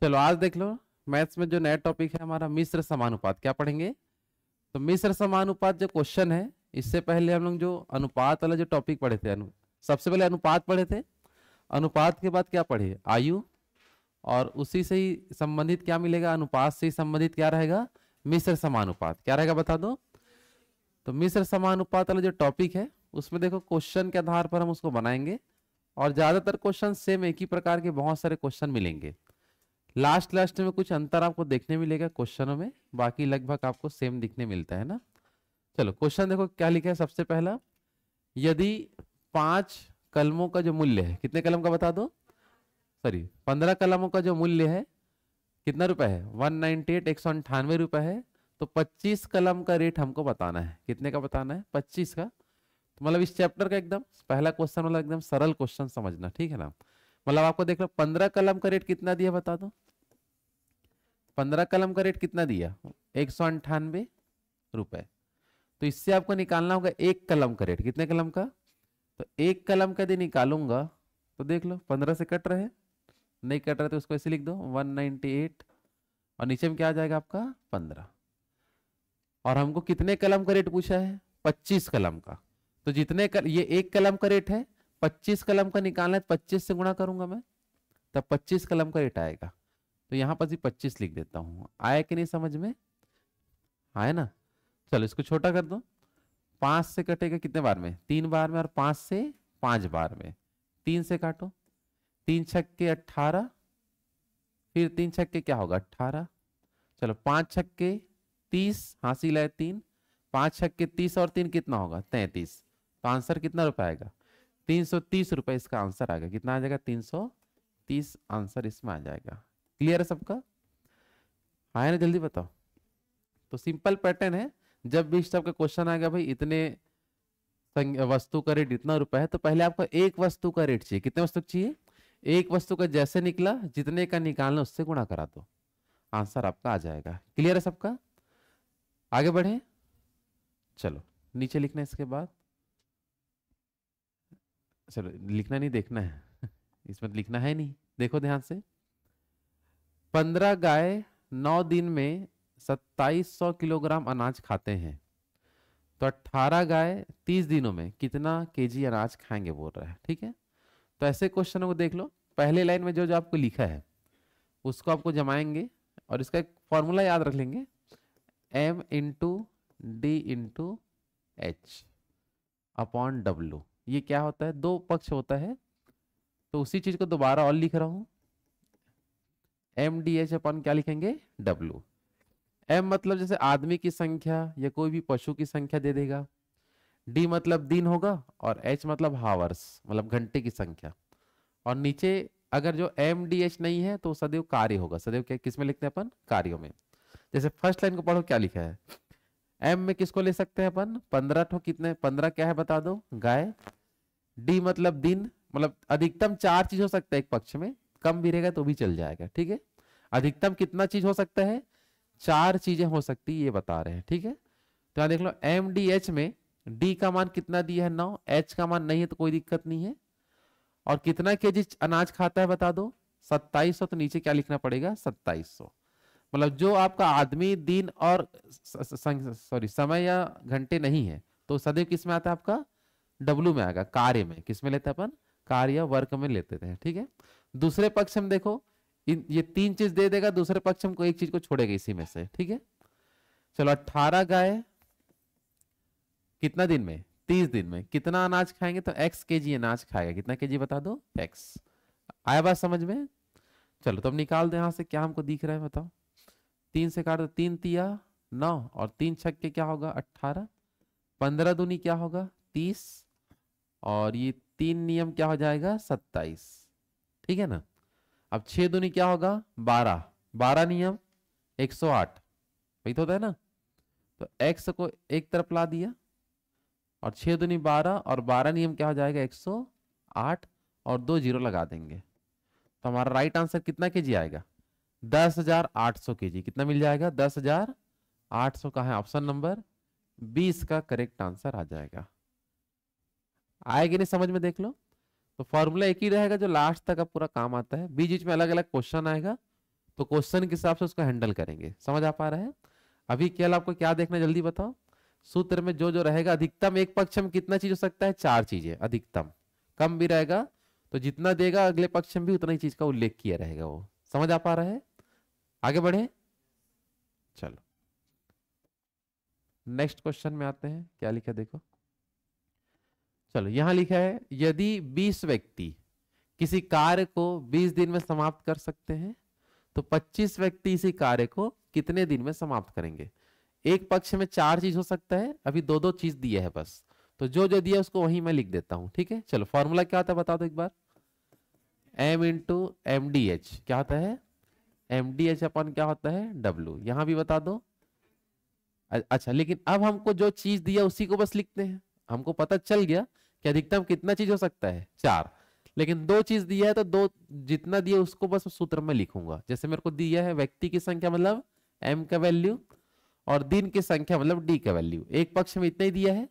चलो आज देख लो, मैथ्स में जो नया टॉपिक है हमारा मिश्र समानुपात। क्या पढ़ेंगे? तो मिश्र समानुपात जो क्वेश्चन है, इससे पहले हम लोग जो अनुपात वाला जो टॉपिक पढ़े थे, सबसे पहले अनुपात पढ़े थे। अनुपात के बाद क्या पढ़े? आयु। और उसी से ही संबंधित क्या मिलेगा? अनुपात से ही संबंधित क्या रहेगा? मिश्र समानुपात। क्या रहेगा बता दो। तो मिश्र समानुपात वाला जो टॉपिक है उसमें देखो क्वेश्चन के आधार पर हम उसको बनाएंगे, और ज्यादातर क्वेश्चन सेम एक ही प्रकार के बहुत सारे क्वेश्चन मिलेंगे। लास्ट लास्ट में कुछ अंतर आपको देखने मिलेगा क्वेश्चनों में, बाकी लगभग आपको सेम दिखने मिलता है ना। चलो क्वेश्चन देखो क्या लिखा है। सबसे पहला, यदि 5 कलमों का जो मूल्य है, कितने कलम का बता दो, सॉरी 15 कलमों का जो मूल्य है कितना रुपए है? 198, 198 रुपए है। तो 25 कलम का रेट हमको बताना है। कितने का बताना है? 25 का। तो मतलब इस चैप्टर का एकदम पहला क्वेश्चन मतलब एकदम सरल क्वेश्चन समझना, ठीक है ना। मतलब आपको देख लो 15 कलम का रेट कितना दिया बता दो। 15 कलम का रेट कितना दिया? 198 रुपए। तो इससे आपको निकालना होगा एक कलम का रेट। कितने कलम का? तो एक कलम का यदि निकालूंगा तो देख लो 15 से कट रहे हैं, नहीं कट रहे तो उसको ऐसे लिख दो 198, और नीचे में क्या आ जाएगा आपका? 15। और हमको कितने कलम का रेट पूछा है? 25 कलम का। तो ये एक कलम का रेट है, 25 कलम का निकालना है, 25 से गुणा करूंगा मैं, तब 25 कलम का रेट आएगा। तो यहां पर भी 25 लिख देता हूं। आया कि नहीं समझ में? आया ना। चलो इसको छोटा कर दो। 5 से कटेगा कितने बार में? 3 बार में, और 5 से 5 बार में। 3 से काटो, 3 छक्के 18, फिर 3 छक्के क्या होगा? 18। चलो 5 छक्के 30, हासिल है 3। 5 छक्के 30 और 3 कितना होगा? 33। तो आंसर कितना रुपए आएगा? 330 रुपए इसका आंसर आएगा। कितना आ जाएगा? 330 आंसर इसमें आ जाएगा। क्लियर है सबका? आया ना? जल्दी बताओ। तो सिंपल पैटर्न है, जब भी इस टाइप का क्वेश्चन आएगा भाई इतने वस्तु का रेट इतना रुपए है, तो पहले आपको एक वस्तु का रेट चाहिए। कितने वस्तु चाहिए? एक वस्तु का जैसे निकला जितने का निकालना उससे गुणा करा दो, आंसर आपका आ जाएगा। क्लियर है सबका? आगे बढ़े। चलो नीचे लिखना है इसके बाद। चलो लिखना नहीं, देखना है इसमें लिखना है नहीं, देखो ध्यान से। 15 गाय 9 दिन में 2700 किलोग्राम अनाज खाते हैं, तो 18 गाय 30 दिनों में कितना केजी अनाज खाएंगे बोल रहा है, ठीक है। तो ऐसे क्वेश्चनों को देख लो, पहले लाइन में जो जो आपको लिखा है उसको आपको जमाएंगे, और इसका एक फॉर्मूला याद रख लेंगे, M × D × H/W। ये क्या होता है? दो पक्ष होता है, तो उसी चीज को दोबारा और लिख रहा हूं। MDH अपन क्या लिखेंगे? W। M मतलब जैसे आदमी की संख्या या कोई भी पशु की संख्या दे देगा, D मतलब दिन होगा, और H मतलब हावर्स मतलब घंटे की संख्या। और नीचे अगर जो MDH नहीं है तो सदैव कार्य होगा। सदैव क्या किस में लिखते हैं अपन? कार्यों में। जैसे फर्स्ट लाइन को पढ़ो क्या लिखा है। M में किसको ले सकते हैं अपन? 15 ठो। कितने? 15 क्या है बता दो? गाय। D मतलब दिन, मतलब अधिकतम 4 चीज हो सकता है एक पक्ष में, कम भी रहेगा तो भी चल जाएगा, ठीक है। अधिकतम कितना चीज हो सकता है? 4 चीजें हो सकती है, ये बता रहे हैं, ठीक है। तो यहां देख लो MDH में D का मान कितना दिया है? 9। H का मान नहीं है तो कोई दिक्कत नहीं है। और कितना केजी अनाज खाता है बता दो? 2700। तो नीचे क्या लिखना पड़ेगा? 2700। मतलब जो आपका आदमी दिन और सॉरी समय या घंटे नहीं है, तो सदैव किस में आता है आपका? डब्लू में आएगा, कार्य में। किस में लेते हैं अपन? कार्य या वर्क में लेते हैं, ठीक है। दूसरे पक्ष में देखो, ये 3 चीज दे देगा, दूसरे पक्ष में कोई एक चीज को छोड़ेगा इसी में से, ठीक है। चलो 18 गाय कितना दिन में? 30 दिन में कितना अनाज खाएंगे? तो x केजी अनाज खाएगा। कितना केजी बता दो? x। आया बात समझ में? चलो तो अब निकाल दो यहां से, क्या हमको दिख रहा है बताओ। 3 से काट दो, 3 तिया 9, और 3 छक्के क्या होगा? 18। 15 दूनी क्या होगा? 30, और ये 3 नियम क्या हो जाएगा? 27, ठीक है ना। अब 6 दूनी क्या होगा? 12, 12 नियम 108, वही तो होता है ना। तो x को एक तरफ ला दिया, और 6 दूनी 12, और 12 नियम क्या हो जाएगा? 108, और 2 जीरो लगा देंगे। तो हमारा राइट आंसर कितना केजी आएगा? 10,800 केजी। कितना मिल जाएगा? 10,800 का है ऑप्शन नंबर 20 का करेक्ट आंसर आ जाएगा। आएगी नहीं समझ में? देख लो, तो फॉर्मूला एक ही रहेगा जो लास्ट तक का पूरा काम आता है, बीच बीच में अलग अलग क्वेश्चन आएगा, तो क्वेश्चन के हिसाब से उसको हैंडल करेंगे। समझ आ पा रहा है? अभी केवल आपको क्या देखना है, जल्दी बताओ। सूत्र में जो जो रहेगा, अधिकतम एक पक्ष में कितना चीज हो सकता है, 4 चीजें अधिकतम। कम भी रहेगा तो जितना देगा अगले पक्ष में भी उतना ही चीज का उल्लेख किया रहेगा वो। समझ आ पा रहा है? आगे बढ़े, चलो नेक्स्ट क्वेश्चन में आते हैं। क्या लिखा देखो, चलो यहां लिखा है यदि 20 व्यक्ति किसी कार्य को 20 दिन में समाप्त कर सकते हैं तो 25 व्यक्ति इसी कार्य को कितने दिन में समाप्त करेंगे। एक पक्ष में 4 चीज हो सकता है, अभी दो दो चीज दिया है बस, तो जो जो दिया उसको वहीं मैं लिख देता हूं। ठीक है, चलो फॉर्मूला क्या होता है बता दो एक बार। m into M D H क्या होता है, एम डी एच अपन क्या होता है, W। यहां भी बता दो। अच्छा, लेकिन अब हमको जो चीज दिया उसी को बस लिखते हैं। हमको पता चल गया कि अधिकतम कितना चीज हो सकता है, 4, लेकिन दो चीज दिया है तो दो जितना दिया उसको बस सूत्र में लिखूंगा। जैसे मेरे को दिया है व्यक्ति की संख्या मतलब m का वैल्यू, और दिन की संख्या मतलब d का वैल्यू। एक पक्ष में इतना ही दिया है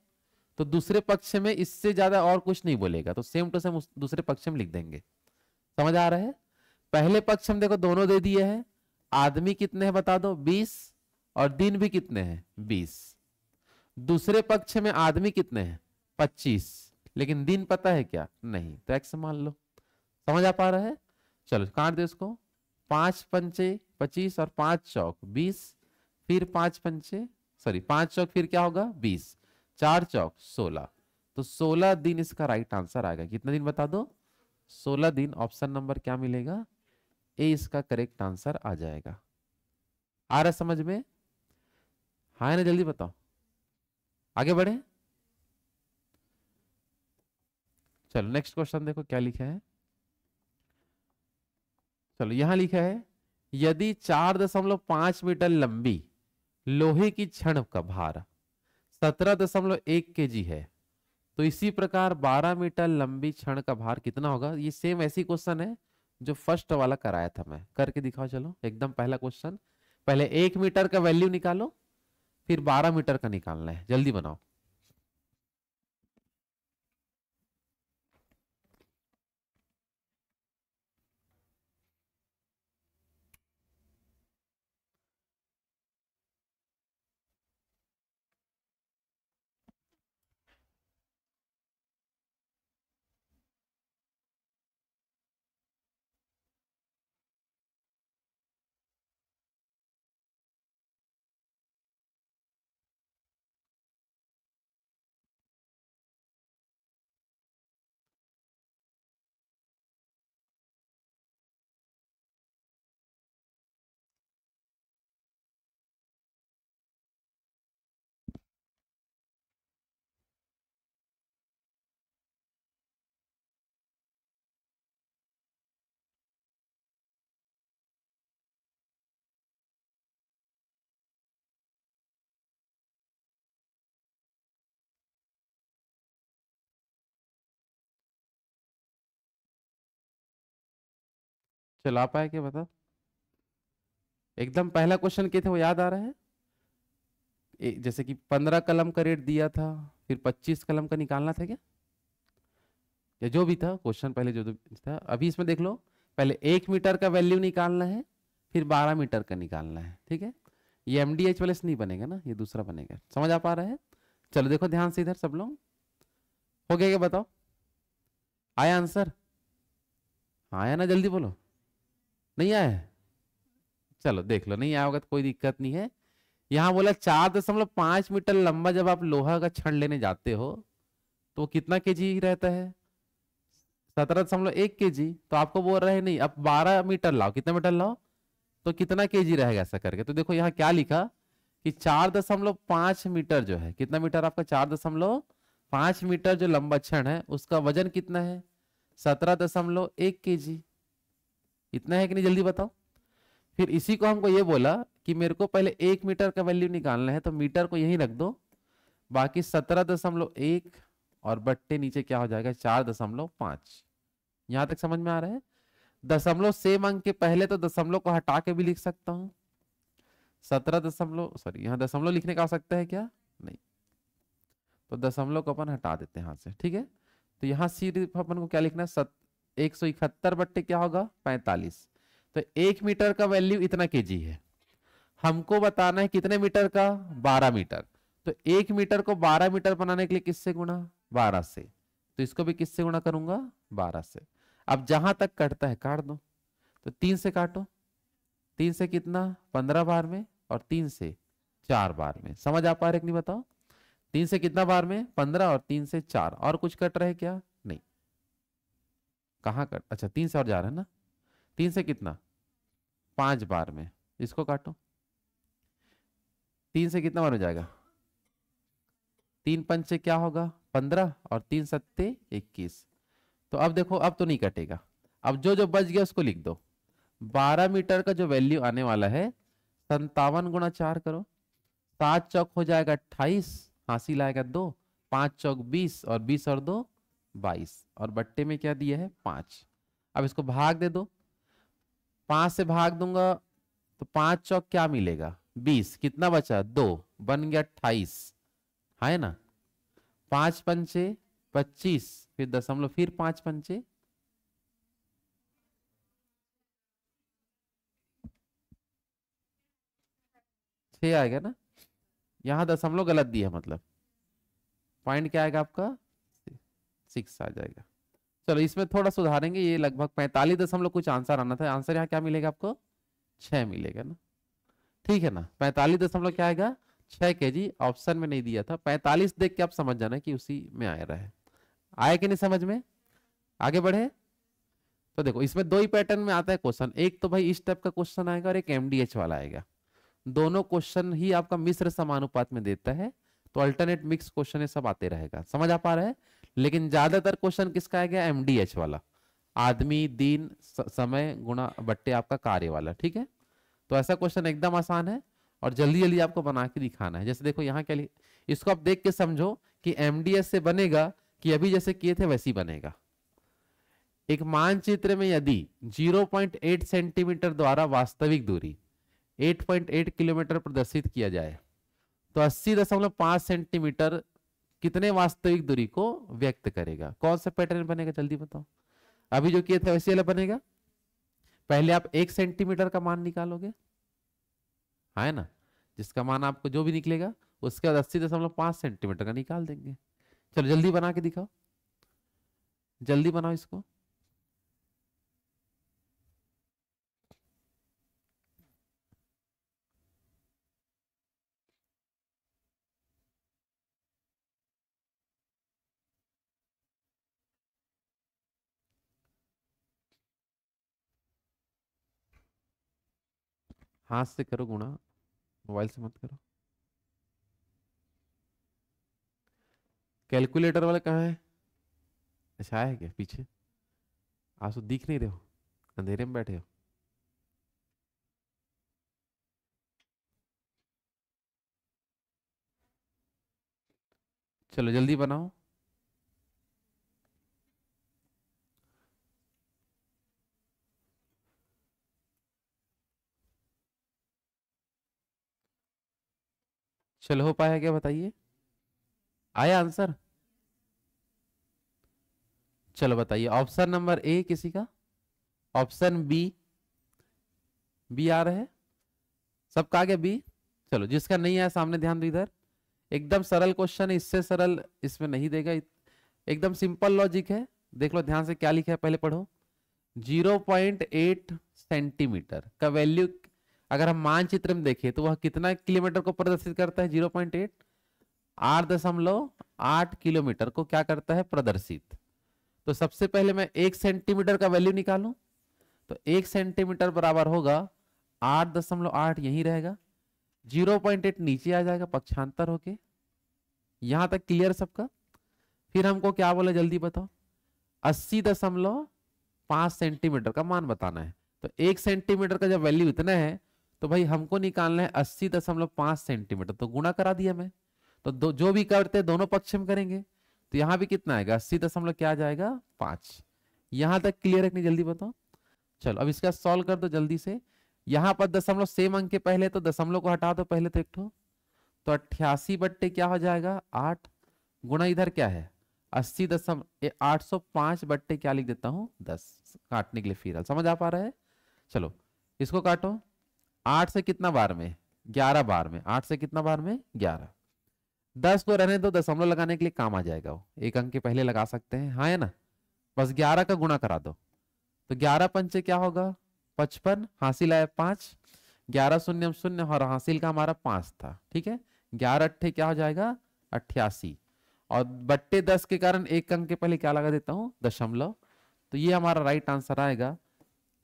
तो दूसरे पक्ष में इससे ज्यादा और कुछ नहीं बोलेगा, तो सेम टू सेम दूसरे पक्ष में लिख देंगे। समझ आ रहा है? पहले पक्ष में देखो दोनों दे दिए हैं, आदमी कितने हैं बता दो 20, और दिन भी कितने हैं 20। दूसरे पक्ष में आदमी कितने हैं 25, लेकिन दिन पता है क्या, नहीं, तो एक्स मान लो। समझ आ पा रहा है? चलो काट दो इसको। 5 पंचे 25 और 5 चौक 20, फिर 5 पंचे सॉरी 5 चौक फिर क्या होगा 20, 4 चौक 16, तो 16 दिन इसका राइट आंसर आएगा। कितना दिन बता दो, 16 दिन। ऑप्शन नंबर क्या मिलेगा, ए इसका करेक्ट आंसर आ जाएगा। आ रहा समझ में? हाँ ना, जल्दी बताओ, आगे बढ़े। चलो नेक्स्ट क्वेश्चन देखो क्या लिखा है। चलो यहां लिखा है यदि 4.5 मीटर लंबी लोहे की छड़ का भार 17.1 केजी है तो इसी प्रकार 12 मीटर लंबी छड़ का भार कितना होगा। ये सेम ऐसी क्वेश्चन है जो फर्स्ट वाला कराया था, मैं करके दिखाओ। चलो एकदम पहला क्वेश्चन, पहले 1 मीटर का वैल्यू निकालो, फिर 12 मीटर का निकालना है, जल्दी बनाओ। चलो आप आए क्या बताओ। एकदम पहला क्वेश्चन के थे वो याद आ रहा है? जैसे कि 15 कलम का रेट दिया था, फिर 25 कलम का निकालना था क्या, या जो भी था क्वेश्चन पहले जो था। अभी इसमें देख लो, पहले 1 मीटर का वैल्यू निकालना है, फिर 12 मीटर का निकालना है। ठीक है, ये एमडीएच वाले से नहीं बनेगा ना, ये दूसरा बनेगा। समझ आ पा रहा है? चलो देखो ध्यान से इधर सब लोग, हो गया क्या बताओ, आया आंसर? हाँ आया ना, जल्दी बोलो। नहीं आया है? चलो देख लो, नहीं आया होगा तो कोई दिक्कत नहीं है। यहां बोला 4.5 मीटर लंबा जब आप लोहा का छड़ लेने जाते हो तो वो कितना केजी रहता है, 17.1 केजी। तो आपको बोल रहे हैं नहीं अब 12 मीटर लाओ, कितना मीटर लाओ, तो कितना केजी रहेगा ऐसा करके। तो देखो यहाँ क्या लिखा कि 4.5 मीटर जो है, कितना मीटर आपका, 4.5 मीटर जो लंबा छड़ है उसका वजन कितना है, 17.1 केजी। इतना है कि नहीं, जल्दी बताओ। फिर इसी को हमको ये बोला कि मेरे को पहले 1 मीटर का वैल्यू निकालना है, तो मीटर को यहीं रख दो, बाकी 17.1 और बट्टे नीचे क्या हो जाएगा 4.5। यहां तक समझ में आ रहा है? दशमलव सेम अंक के पहले तो दशमलव को हटा के भी लिख सकता हूं। 17 दशमलव सॉरी, यहाँ दशमलव लिखने का आ सकता है क्या, नहीं, तो दशमलव को अपन हटा देते हैं हाथ से। ठीक है, तो यहाँ सिर्फ अपन को क्या लिखना है, 171 बट्टे क्या होगा 45। तो 1 मीटर का वैल्यू इतना केजी है, हमको बताना है कितने मीटर का, 12 मीटर। तो 1 मीटर को 12 मीटर बनाने के लिए किससे गुणा, 12 से। तो इसको भी किससे गुणा करूंगा, 12 से। अब जहां तक कटता है काट दो, तो 3 से काटो, 3 से कितना, 15 बार में, और 3 से 4 बार में। समझ आ पा रहे कि नहीं बताओ, 3 से कितना बार में, 15, और 3 से 4, और कुछ कट रहे क्या, नहीं। कहाँ कट, अच्छा 3 से और जा रहा है ना, 3 से कितना, 5 बार में, इसको काटो, 3 से कितना बार हो जाएगा, 3 पंचे क्या होगा, 15, और 3 सत्ते 21। तो अब देखो, अब तो नहीं कटेगा, अब जो जो बच गया उसको लिख दो। 12 मीटर का जो वैल्यू आने वाला है, 57 गुणा 4 करो, 7 चौक हो जाएगा 28, हासिल आएगा 2, 5 चौक 20, और 20 और 2 22, और बट्टे में क्या दिया है, 5। अब इसको भाग दे दो, 5 से भाग दूंगा तो 5 चौक क्या मिलेगा, 20, कितना बचा, 2, बन गया 28, है ना। 5 पंचे 25, फिर दशमलव, फिर 5 पंचे, छह आएगा ना, यहां दशमलव गलत दिया, मतलब पॉइंट क्या आएगा आपका, 6 आ जाएगा। चलो इसमें थोड़ा सुधारेंगे, ये लगभग 45 दशमलव कुछ आंसर आना था, आंसर यहाँ क्या मिलेगा आपको, 6 मिलेगा ना, ठीक है ना। 45 दशमलव क्या आएगा, 6 kg, ऑप्शन में नहीं दिया था। 45 देख के आप समझ जाना कि उसी में आ रहा है। आया कि नहीं समझ में, आगे बढ़े। तो देखो इसमें दो ही पैटर्न में आता है क्वेश्चन, एक तो भाई इस टाइप का क्वेश्चन आएगा, और एक एमडीएच वाला आएगा। दोनों क्वेश्चन ही आपका मिश्र समानुपात में देता है, तो अल्टरनेट मिक्स क्वेश्चन ये सब आते रहेगा, समझ आ पा रहा है। लेकिन ज्यादातर क्वेश्चन किसका आएगा, एमडीएच वाला, आदमी दिन समय गुणा बट्टे आपका कार्य वाला, ठीक है। तो ऐसा क्वेश्चन एकदम आसान है, और जल्दी जल्दी आपको बना के दिखाना है। जैसे देखो यहाँ क्या इसको आप देख के समझो कि एमडीएस से बनेगा कि अभी जैसे किए थे वैसे ही बनेगा। एक मानचित्र में यदि 0.8 सेंटीमीटर द्वारा वास्तविक दूरी 8.8 किलोमीटर प्रदर्शित किया जाए, तो 80.5 सेंटीमीटर कितने वास्तविक दूरी को व्यक्त करेगा। कौन सा पैटर्न बनेगा, जल्दी बताओ। अभी जो किए थे वैसे वाला बनेगा। पहले आप 1 सेंटीमीटर का मान निकालोगे, है ना, जिसका मान आपको जो भी निकलेगा, उसके बाद 80.5 सेंटीमीटर का निकाल देंगे। चलो जल्दी बना के दिखाओ, जल्दी बनाओ इसको। हाथ से करो गुणा, मोबाइल से मत करो। कैलकुलेटर वाला कहाँ है, अच्छा है क्या पीछे, आप तो दिख नहीं रहे हो, अंधेरे में बैठे हो। चलो जल्दी बनाओ। चलो हो पाया क्या बताइए, आया आंसर। चलो बताइए, ऑप्शन नंबर ए किसी का, ऑप्शन बी, बी आ रहा है सबका, आ गया बी। चलो जिसका नहीं आया सामने ध्यान दो इधर, एकदम सरल क्वेश्चन है, इससे सरल इसमें नहीं देगा, एकदम सिंपल लॉजिक है। देख लो ध्यान से क्या लिखा है, पहले पढ़ो। 0.8 सेंटीमीटर का वैल्यू अगर हम मानचित्र में देखें तो वह कितना किलोमीटर को प्रदर्शित करता है, 0.8, 8.8 किलोमीटर को क्या करता है, प्रदर्शित। तो सबसे पहले मैं 1 सेंटीमीटर का वैल्यू निकालूं, तो 1 सेंटीमीटर बराबर होगा 8.8, यही रहेगा। 0.8 नीचे आ जाएगा पक्षांतर होके, यहां तक क्लियर सबका। फिर हमको क्या बोले जल्दी बताओ, 80.5 सेंटीमीटर का मान बताना है। तो 1 सेंटीमीटर का जब वैल्यू इतना है, तो भाई हमको निकालना है 80.5 सेंटीमीटर, तो गुणा करा दिया मैं। तो जो भी करते हैं दोनों पक्ष में करेंगे, तो यहां भी कितना आएगा, 80 दशमलव क्या आ जाएगा, 5। यहां तक क्लियर है कि नहीं, जल्दी बताओ। चलो अब इसका सॉल्व कर दो जल्दी से। यहां पर दशमलव सेम अंक के पहले, तो दशमलव को हटा दो पहले तो एक ठो, तो 88 बट्टे क्या हो जाएगा, 8, गुणा इधर क्या है 805 बट्टे क्या लिख देता हूं, 10, काटने के लिए फिर समझ आ पा रहा है। चलो इसको काटो, 8 से कितना बार में, 11 बार में, 8 से कितना बार में, 11। 10 को रहने दो, दशमलव लगाने के लिए काम आ जाएगा वो, एक अंक के पहले लगा सकते हैं, हाँ है ना। बस 11 का गुणा करा दो, तो 11 पंचे क्या होगा, 55, हासिल आया 5, 11 शून्य शून्य, और हासिल का हमारा 5 था, ठीक है। 11 अट्ठे क्या हो जाएगा, 88, और बट्टे 10 के कारण एक अंक के पहले क्या लगा देता हूं, दशमलव। तो ये हमारा राइट आंसर आएगा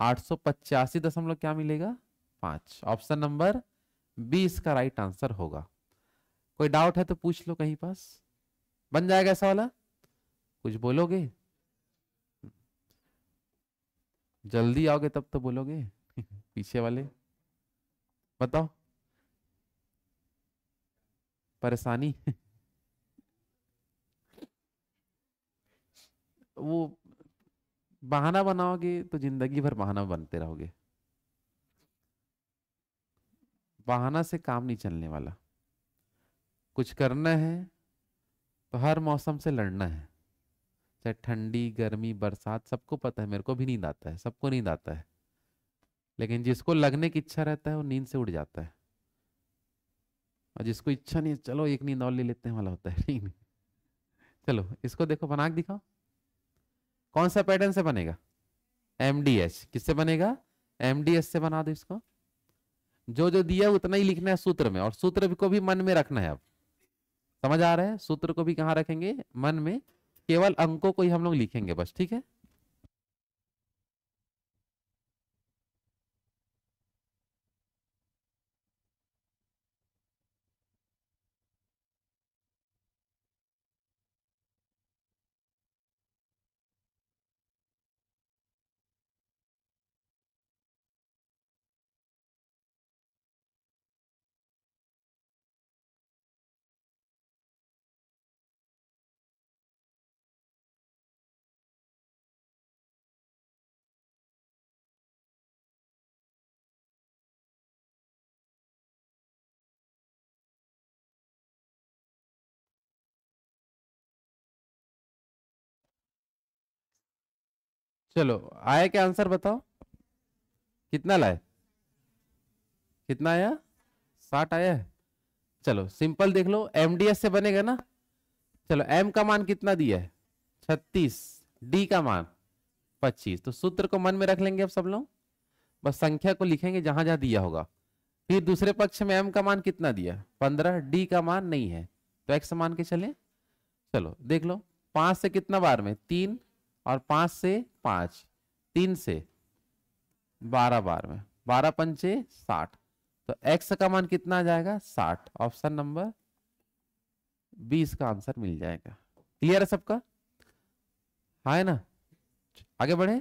885 दशमलव क्या मिलेगा, 5। ऑप्शन नंबर 20 का राइट आंसर होगा। कोई डाउट है तो पूछ लो कहीं पास, बन जाएगा ऐसा वाला, कुछ बोलोगे, जल्दी आओगे तब तो बोलोगे पीछे वाले बताओ, परेशानी वो बहाना बनाओगे तो जिंदगी भर बहाना बनते रहोगे, बहाना से काम नहीं चलने वाला। कुछ करना है तो हर मौसम से लड़ना है, चाहे ठंडी गर्मी बरसात, सबको पता है, मेरे को भी नींद आता है, सबको नींद आता है, लेकिन जिसको लगने की इच्छा रहता है वो नींद से उड़ जाता है, और जिसको इच्छा नहीं है चलो एक नींद और ले लेते हैं वाला होता है, ठीक नहीं। चलो इसको देखो, बना के दिखाओ, कौन सा पैटर्न से बनेगा, एमडीएच किससे बनेगा, एमडीएच से बना दो इसको। जो जो दिया उतना ही लिखना है सूत्र में, और सूत्र को भी मन में रखना है। अब समझ आ रहा है, सूत्र को भी कहाँ रखेंगे, मन में, केवल अंकों को ही हम लोग लिखेंगे बस, ठीक है। चलो आया क्या आंसर बताओ, कितना लाए, कितना आया, 60 आया है। चलो सिंपल देख लो, एमडीएस से बनेगा ना। चलो एम का मान कितना दिया है, 36, डी का मान 25, तो सूत्र को मन में रख लेंगे अब सब लोग, बस संख्या को लिखेंगे जहां जहां दिया होगा। फिर दूसरे पक्ष में एम का मान कितना दिया, 15, डी का मान नहीं है, तो एक्स मान के चले। चलो देख लो, 5 से कितना बार में, 3, और 5 से 5, 3 से 12 बार में, 12 पंचे 60, तो एक्स का मान कितना आ जाएगा, 60। ऑप्शन नंबर 20 का आंसर मिल जाएगा। क्लियर है सबका, हाँ है ना, आगे बढ़े।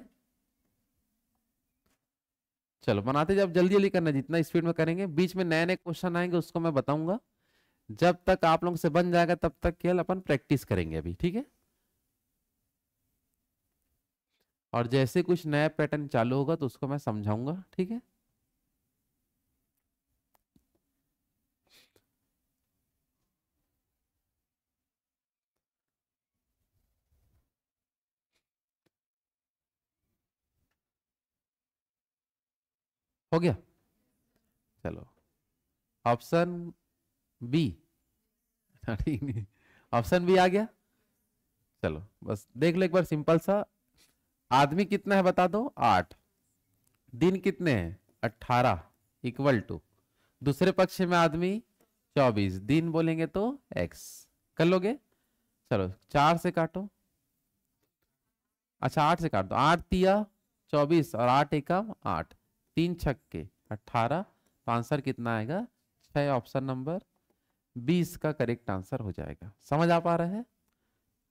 चलो बनाते, जब जल्दी जल्दी करना, जितना स्पीड में करेंगे, बीच में नए नए क्वेश्चन आएंगे उसको मैं बताऊंगा, जब तक आप लोग से बन जाएगा तब तक केवल अपन प्रैक्टिस करेंगे अभी, ठीक है। और जैसे कुछ नया पैटर्न चालू होगा तो उसको मैं समझाऊंगा, ठीक है। हो गया, चलो ऑप्शन बी, ठीक नहीं, ऑप्शन बी आ गया। चलो बस देख लो एक बार, सिंपल सा, आदमी कितना है बता दो, 8, दिन कितने हैं, 18, इक्वल टू, दूसरे पक्ष में आदमी 24, दिन बोलेंगे तो एक्स, कर लोगे। चलो 4 से काटो, अच्छा 8 से काट दो, 8 तिया 24, और 8 एकम 8, 3 छक्के 18, तो आंसर कितना आएगा, 6। ऑप्शन नंबर 20 का करेक्ट आंसर हो जाएगा। समझ आ पा रहे हैं,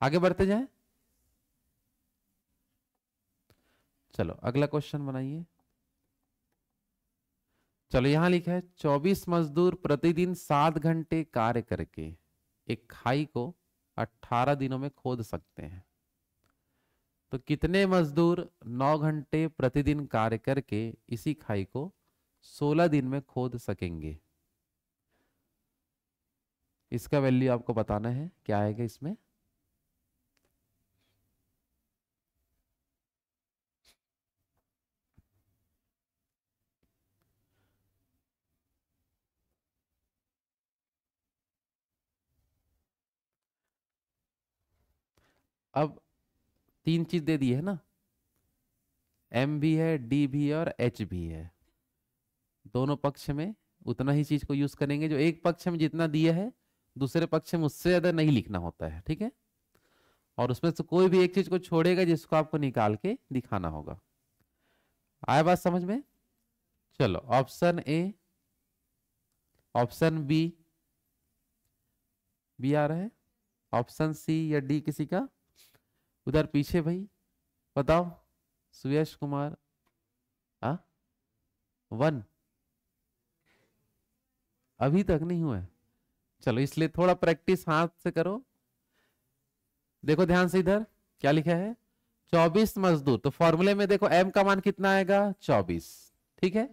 आगे बढ़ते जाएं। चलो अगला क्वेश्चन बनाइए। चलो यहां लिखा है 24 मजदूर प्रतिदिन 7 घंटे कार्य करके एक खाई को 18 दिनों में खोद सकते हैं, तो कितने मजदूर 9 घंटे प्रतिदिन कार्य करके इसी खाई को 16 दिन में खोद सकेंगे। इसका वैल्यू आपको बताना है, क्या आएगा इसमें। अब तीन चीज दे दी है ना, एम भी है, डी भी है और एच भी है। दोनों पक्ष में उतना ही चीज को यूज करेंगे, जो एक पक्ष में जितना दिया है दूसरे पक्ष में उससे ज्यादा नहीं लिखना होता है, ठीक है। और उसमें से कोई भी एक चीज को छोड़ेगा जिसको आपको निकाल के दिखाना होगा। आया बात समझ में? चलो option A, option B, B आ रहा है, ऑप्शन सी या डी किसी का, उधर पीछे भाई बताओ, सुयश कुमार। आ 1 अभी तक नहीं हुआ है, चलो इसलिए थोड़ा प्रैक्टिस हाथ से करो। देखो ध्यान से इधर क्या लिखा है, 24 मजदूर, तो फॉर्मूले में देखो एम का मान कितना आएगा 24, ठीक है।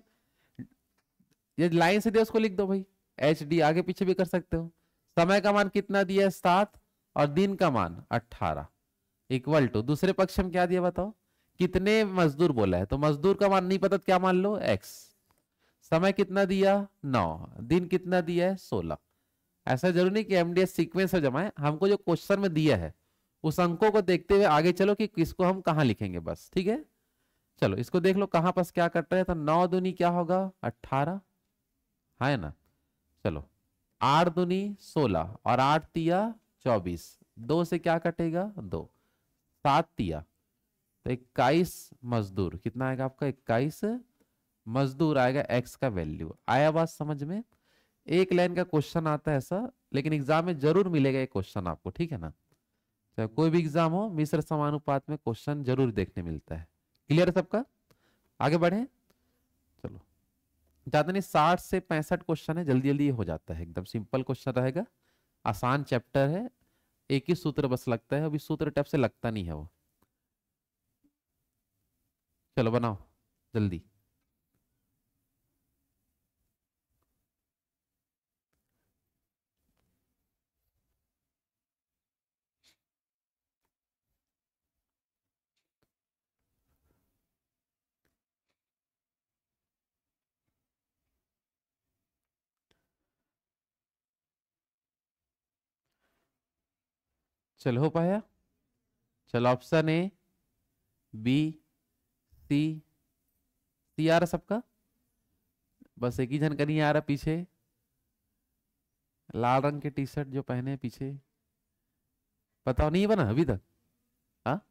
ये लाइन से दे उसको लिख दो भाई, एच डी आगे पीछे भी कर सकते हो। समय का मान कितना दिया है 7 और दिन का मान 18 इक्वल टू, दूसरे पक्ष में क्या दिया बताओ, कितने मजदूर बोला है, तो मजदूर का मान नहीं पता तो क्या मान लो एक्स, समय कितना दिया 9, दिन कितना दिया है 16। ऐसा जरूरी नहीं कि एमडीएस सीक्वेंस में जमाए, हमको जो क्वेश्चन में दिया है उस अंकों को देखते हुए आगे चलो कि किसको हम कहाँ लिखेंगे बस, ठीक है। चलो इसको देख लो कहाँ पास क्या कट रहा है, तो 9 दूनी क्या होगा 18, है ना। चलो 8 दूनी 16 और 8 तिया 24, 2 से क्या कटेगा 2, 7 तिया तो 21 मजदूर, कितना आएगा आपका 21 मजदूर आएगा, एक्स का वैल्यू। आया बात समझ में? एक लाइन का क्वेश्चन आता है ऐसा, लेकिन एग्जाम में जरूर मिलेगा ये क्वेश्चन आपको, ठीक है ना। चाहे कोई भी एग्जाम हो, मिश्र समानुपात में क्वेश्चन जरूर देखने मिलता है। क्लियर है सबका? आगे बढ़े चलो, ज्यादा नहीं 60 से 65 क्वेश्चन है, जल्दी जल्दी हो जाता है, एकदम सिंपल क्वेश्चन रहेगा, आसान चैप्टर है, एक ही सूत्र बस लगता है, अभी सूत्र टाइप से लगता नहीं है वो। चलो बनाओ जल्दी। चलो हो पाया? चलो ऑप्शन ए, बी, सी, सी आ रहा सबका, बस एक ही जन का नहीं आ रहा पीछे, लाल रंग के टी शर्ट जो पहने हैं पीछे, बताओ नहीं बना अभी तक? हाँ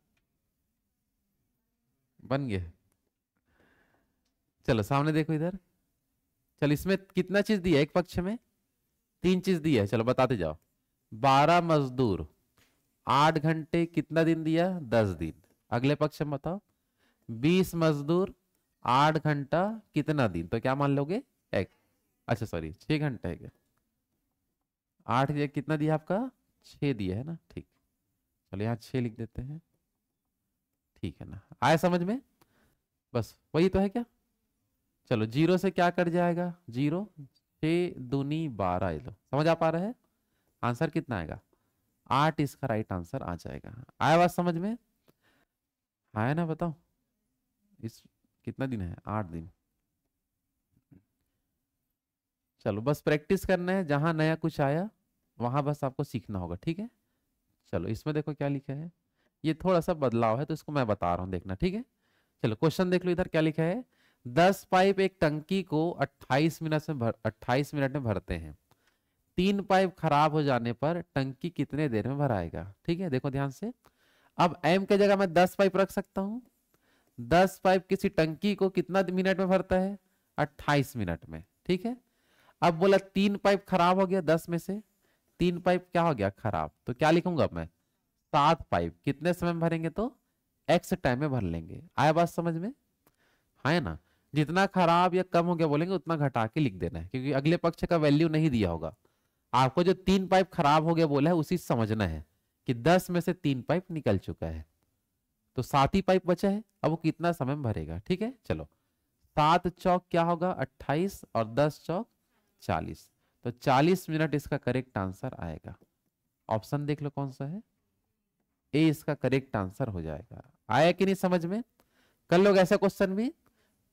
बन गया। चलो सामने देखो इधर, चलो इसमें कितना चीज दिया है एक पक्ष में, तीन चीज दिया है, चलो बताते जाओ। 12 मजदूर 8 घंटे कितना दिन दिया 10 दिन, अगले पक्ष में बताओ 20 मजदूर 8 घंटा कितना दिन, तो क्या मान लोगे एक, अच्छा सॉरी 6 घंटे है क्या, 8 कितना दिया आपका 6 दिया है ना, ठीक। चलो यहाँ 6 लिख देते हैं, ठीक है ना, आया समझ में? बस वही तो है क्या। चलो जीरो से क्या कट जाएगा, जीरो, 6 दूनी 12, ये लो समझ आ पा रहा है, आंसर कितना आएगा 8, इसका राइट आंसर आ जाएगा। आया बात समझ में? आया ना, बताओ इस कितना दिन है 8 दिन। चलो बस प्रैक्टिस करना है, जहां नया कुछ आया वहां बस आपको सीखना होगा, ठीक है। चलो इसमें देखो क्या लिखा है, ये थोड़ा सा बदलाव है तो इसको मैं बता रहा हूँ, देखना ठीक है। चलो क्वेश्चन देख लो इधर क्या लिखा है, 10 पाइप एक टंकी को 28 मिनट में भरते हैं, 3 पाइप खराब हो जाने पर टंकी कितने देर में भराएगा, ठीक है। देखो ध्यान से, अब एम के जगह मैं 10 पाइप रख सकता हूँ, 10 पाइप किसी टंकी को कितना मिनट में भरता है 28 मिनट में, ठीक है। अब बोला 3 पाइप खराब हो गया, 10 में से 3 पाइप क्या हो गया खराब, तो क्या लिखूंगा मैं 7 पाइप कितने समय में भरेंगे, तो एक्स टाइम में भर लेंगे। आया बात समझ में? है ना, जितना खराब या कम हो गया बोलेंगे उतना घटा के लिख देना है, क्योंकि अगले पक्ष का वैल्यू नहीं दिया होगा आपको, जो 3 पाइप खराब हो गया बोला है उसी समझना है कि 10 में से 3 पाइप निकल चुका है, तो 7 ही पाइप बचा है, अब वो कितना समय में भरेगा, ठीक है। चलो 7 चौक क्या होगा 28 और 10 चौक 40, तो 40 मिनट इसका करेक्ट आंसर आएगा। ऑप्शन देख लो कौन सा है, ए इसका करेक्ट आंसर हो जाएगा। आया कि नहीं समझ में? कर लोग ऐसा क्वेश्चन भी,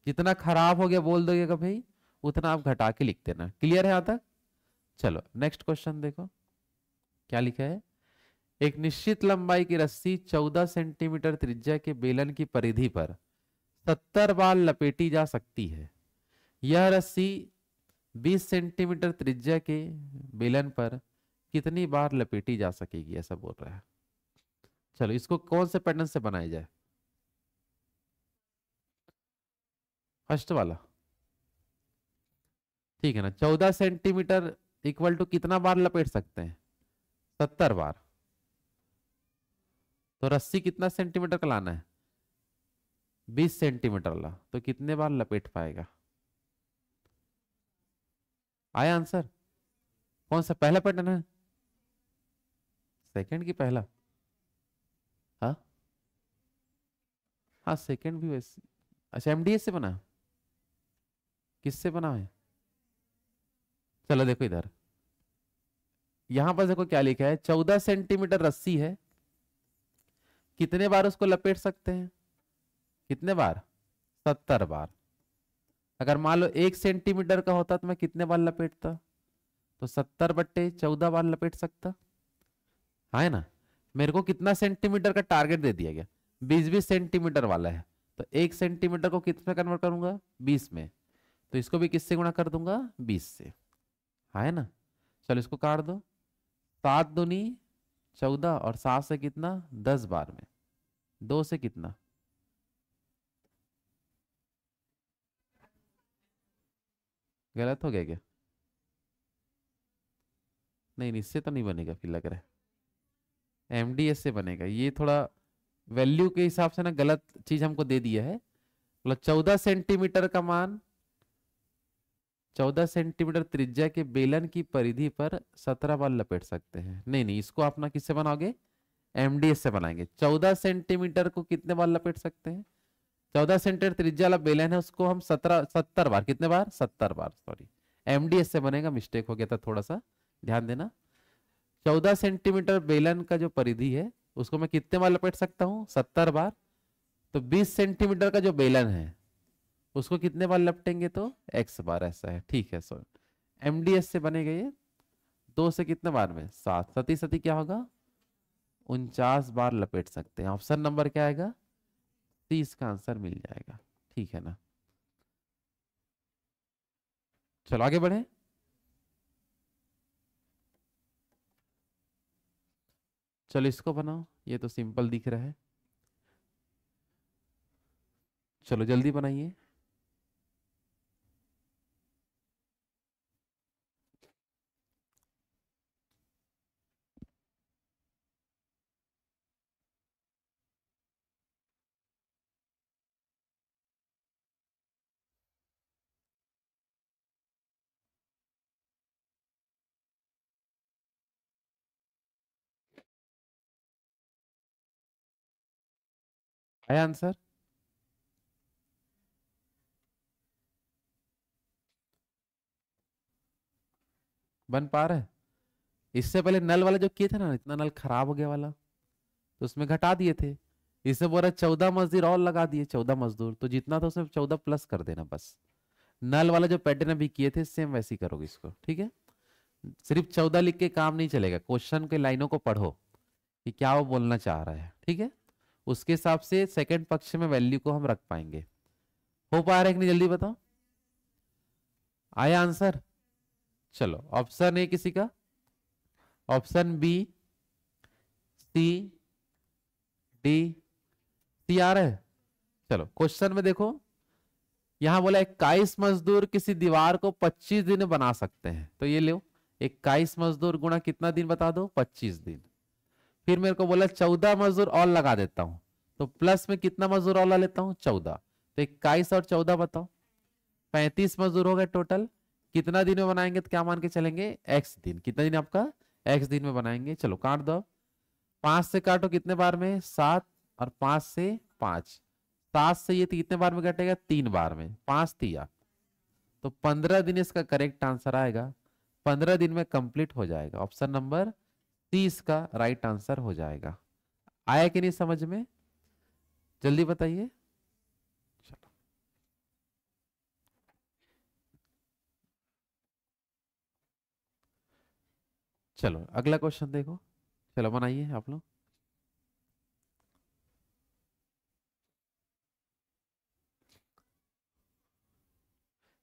जितना खराब हो गया बोल दोगे भाई उतना आप घटा के लिख देना। क्लियर है यहां तक? चलो नेक्स्ट क्वेश्चन देखो क्या लिखा है, एक निश्चित लंबाई की रस्सी 14 सेंटीमीटर त्रिज्या के बेलन की परिधि पर 70 बार लपेटी जा सकती है। यह रस्सी 20 सेंटीमीटर त्रिज्या के बेलन पर कितनी बार लपेटी जा सकेगी, ऐसा बोल रहा है। चलो इसको कौन से पैटर्न से बनाया जाए? फर्स्ट वाला ठीक है ना। 14 सेंटीमीटर इक्वल टू कितना बार लपेट सकते हैं? 70 बार। तो रस्सी कितना सेंटीमीटर का लाना है? 20 सेंटीमीटर ला, तो कितने बार लपेट पाएगा? आया आंसर? कौन सा पहला पैटर्न है? सेकंड की पहला? हाँ हाँ, सेकंड भी वैसे। अच्छा, एमडीएस से बना? किससे बना है? चलो देखो इधर, यहां पर देखो क्या लिखा है, 14 सेंटीमीटर रस्सी है, कितने बार उसको लपेट सकते हैं? कितने बार? 70 बार। अगर मान लो 1 सेंटीमीटर का होता तो मैं कितने बार लपेटता? तो 70/14 बार लपेट सकता। हाँ है ना। मेरे को कितना सेंटीमीटर का टारगेट दे दिया गया? 20-20 सेंटीमीटर वाला है। तो 1 सेंटीमीटर को किस में कन्वर्ट करूंगा? 20 में। तो इसको भी किससे गुणा कर दूंगा? 20 से। हाँ है ना। चलो इसको काट दो। 7 दूनी 14 और 7 से कितना? 10 बार में। 2 से कितना? गलत हो गया क्या? नहीं नहीं, इससे तो नहीं बनेगा फिर लग रहा है। एमडीएस से बनेगा ये। थोड़ा वैल्यू के हिसाब से ना गलत चीज हमको दे दिया है। मतलब 14 सेंटीमीटर का मान 14 सेंटीमीटर त्रिज्या के बेलन की परिधि पर 17 बार लपेट सकते हैं। नहीं नहीं, इसको अपना किससे बनाओगे? एमडीएस से बनाएंगे। 14 सेंटीमीटर को कितने बार लपेट सकते हैं? 14 सेंटीमीटर त्रिज्या वाला बेलन है, उसको हम 70 बार, कितने बार? 70 बार, सॉरी। एमडीएस से बनेगा, मिस्टेक हो गया था थोड़ा सा, ध्यान देना। 14 सेंटीमीटर बेलन का जो परिधि है उसको मैं कितने बार लपेट सकता हूँ? 70 बार। तो 20 सेंटीमीटर का जो बेलन है उसको कितने बार लपटेंगे? तो एक्स बार, ऐसा है, ठीक है। सो एमडीएस से बनेगा ये। 2 से कितने बार में? 7, सती सती क्या होगा? 49 बार लपेट सकते हैं। ऑप्शन नंबर क्या आएगा? 30 का आंसर मिल जाएगा। ठीक है ना। चलो आगे बढ़े। चलो इसको बनाओ, ये तो सिंपल दिख रहा है। चलो जल्दी बनाइए। आया आंसर? बन पा रहा है? इससे पहले नल वाला जो किए थे ना, इतना नल खराब हो गया वाला, तो उसमें घटा दिए थे। इससे बोल रहा 14 मजदूर और लगा दिए, 14 मजदूर, तो जितना था उसमें 14 प्लस कर देना बस। नल वाला जो पैटर्न अभी किए थे सेम वैसे ही करोगे इसको, ठीक है। सिर्फ 14 लिख के काम नहीं चलेगा, क्वेश्चन के लाइनों को पढ़ो कि क्या वो बोलना चाह रहा है, ठीक है। उसके हिसाब से सेकंड पक्ष में वैल्यू को हम रख पाएंगे। हो पा रहा है कि नहीं, जल्दी बताओ। आया आंसर? चलो ऑप्शन ए किसी का, ऑप्शन बी, सी, डी, सी आ रहा है। चलो क्वेश्चन में देखो, यहां बोला 21 मजदूर किसी दीवार को 25 दिन में बना सकते हैं। तो ये लो, 21 मजदूर गुणा कितना दिन बता दो? 25 दिन। फिर मेरे को बोला 14 मजदूर और लगा देता हूं, तो प्लस में कितना मजदूर और ला लेता हूं? 14। तो 21 और 14 बताओ, 35 मजदूर हो गए टोटल। कितना दिन में बनाएंगे? तो क्या मान के चलेंगे? एक्स दिन। कितना दिन आपका? एक्स दिन में बनाएंगे। चलो काट दो। 5 से काटो कितने बार में? 7। और 5 से 5, 7 से ये कितने बार में कटेगा? 3 बार में। 5 तिया, तो 15 दिन इसका करेक्ट आंसर आएगा। 15 दिन में कंप्लीट हो जाएगा। ऑप्शन नंबर 30 का राइट आंसर हो जाएगा। आया कि नहीं समझ में? जल्दी बताइए। चलो चलो अगला क्वेश्चन देखो। चलो बनाइए आप लोग।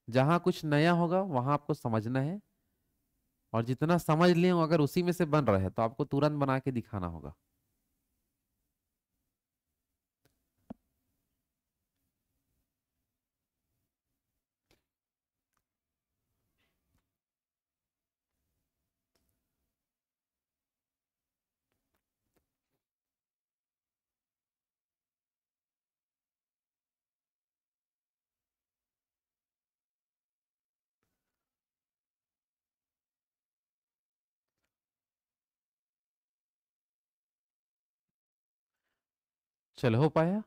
जहां कुछ नया होगा वहां आपको समझना है, और जितना समझ लिए हो अगर उसी में से बन रहा है तो आपको तुरंत बना के दिखाना होगा। चलो हो पाया।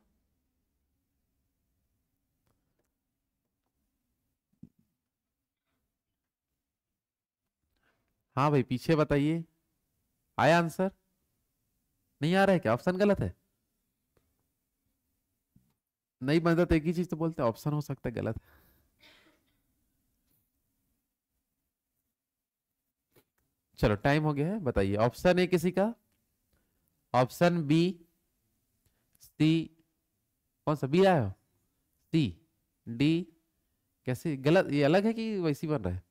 हाँ भाई पीछे बताइए। आया आंसर? नहीं आ रहा है क्या? ऑप्शन गलत है? नहीं बनता तो एक ही चीज तो बोलते हैं, ऑप्शन हो सकता है गलत। चलो टाइम हो गया है, बताइए। ऑप्शन ए किसी का, ऑप्शन बी, सी, कौन सा बी आया हो? सी, डी, कैसे गलत? ये अलग है कि वैसी बन रहा है?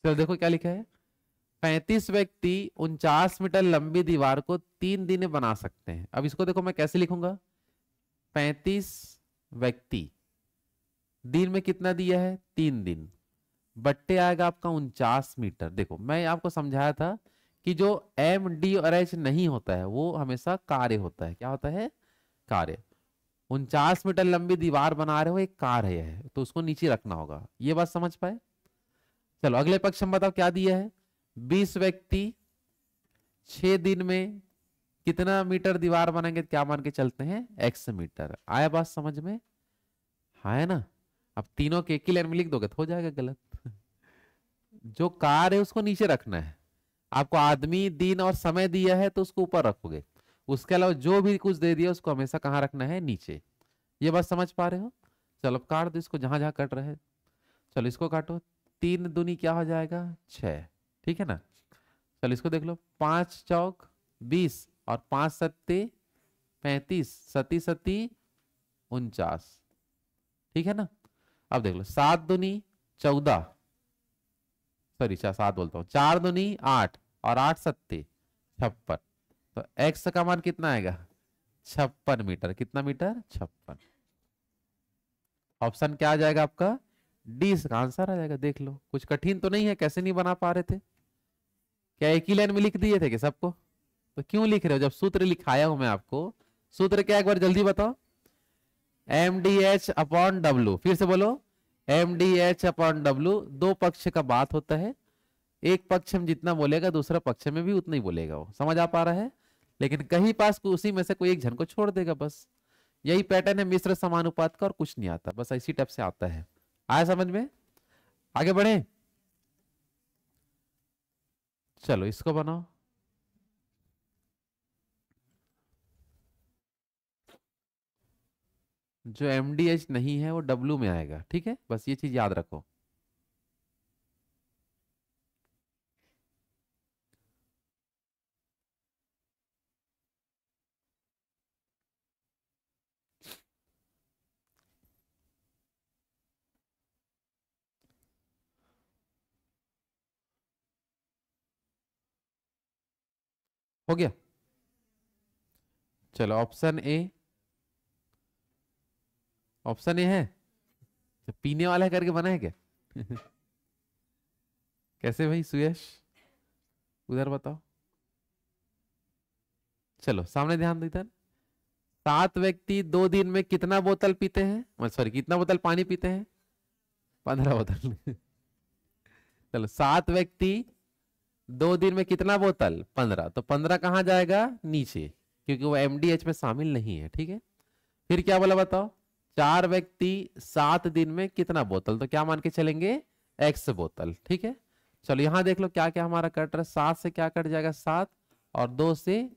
चलो देखो क्या लिखा है। 35 व्यक्ति 49 मीटर लंबी दीवार को 3 दिन में बना सकते हैं। अब इसको देखो मैं कैसे लिखूंगा। 35 व्यक्ति, दिन में कितना दिया है? 3 दिन, बट्टे आएगा आपका 49 मीटर। देखो मैं आपको समझाया था कि जो एम डी और एच नहीं होता है वो हमेशा कार्य होता है। क्या होता है? कार्य। 49 मीटर लंबी दीवार बना रहे हो, एक कार्य है, तो उसको नीचे रखना होगा। ये बात समझ पाए? चलो अगले पक्ष में बताओ क्या दिया है। 20 व्यक्ति 6 दिन में कितना मीटर दीवार बनाएंगे? क्या मान के चलते हैं? X metre. आया बात समझ में? हाँ है ना? अब तीनों के एक ही लाइन में लिख दोगे तो हो जाएगा गलत। जो कार है उसको नीचे रखना है। आपको आदमी, दिन और समय दिया है तो उसको ऊपर रखोगे। उसके अलावा जो भी कुछ दे दिया उसको हमेशा कहाँ रखना है? नीचे। ये बात समझ पा रहे हो? चलो अब काट दो इसको जहां जहां कट रहा है। चलो इसको काटो। 3 दूनी क्या हो जाएगा? 6। ठीक है ना? चलो इसको देख लो। 5 चौक 20 और 5 सत्ते 35, सती सती 49। ठीक है ना? अब देख लो। 7 दूनी 14, सॉरी 7 बोलता हूँ, 4 दूनी 8 और 8 सत्ते 56। तो एक्स का मान कितना आएगा? 56 मीटर। कितना मीटर? 56। ऑप्शन क्या आ जाएगा आपका? डी इसका आंसर आ जाएगा। देख लो कुछ कठिन तो नहीं है। कैसे नहीं बना पा रहे थे? क्या एक ही लाइन में लिख दिए थे कि सबको? तो क्यों लिख रहे हो जब सूत्र लिखाया हूं मैं आपको? सूत्र क्या, एक बार जल्दी बताओ। M D H upon W, फिर से बोलो। M D H upon W. दो पक्ष का बात होता है, एक पक्ष में जितना बोलेगा दूसरा पक्ष में भी उतना ही बोलेगा। वो समझ आ पा रहा है? लेकिन कहीं पास उसी में से कोई एक जन को छोड़ देगा बस। यही पैटर्न है मिश्र समानुपात का, और कुछ नहीं आता, बस इसी टाइप से आता है। आया समझ में? आगे बढ़े। चलो इसको बनाओ। जो एम डी एच नहीं है वो डब्ल्यू में आएगा। ठीक है, बस ये चीज याद रखो। हो गया? चलो ऑप्शन ए। ऑप्शन ए है तो पीने वाला करके बनाए क्या? कैसे भाई सुयश? उधर बताओ। चलो सामने ध्यान दो इधर। 7 व्यक्ति 2 दिन में कितना बोतल पीते हैं, सॉरी कितना बोतल पानी पीते हैं? 15 बोतल। चलो 7 व्यक्ति 2 दिन में कितना बोतल? 15। तो 15 कहाँ जाएगा? नीचे, क्योंकि वो एमडीएच में शामिल नहीं है। ठीक है। फिर क्या बोला बताओ। 4 व्यक्ति 7 दिन में कितना बोतल? तो क्या मान के चलेंगे? एक्स बोतल। ठीक है। चलो यहां देख लो क्या क्या हमारा कट रहा है। 7 से क्या कट जाएगा? 7। और 2 से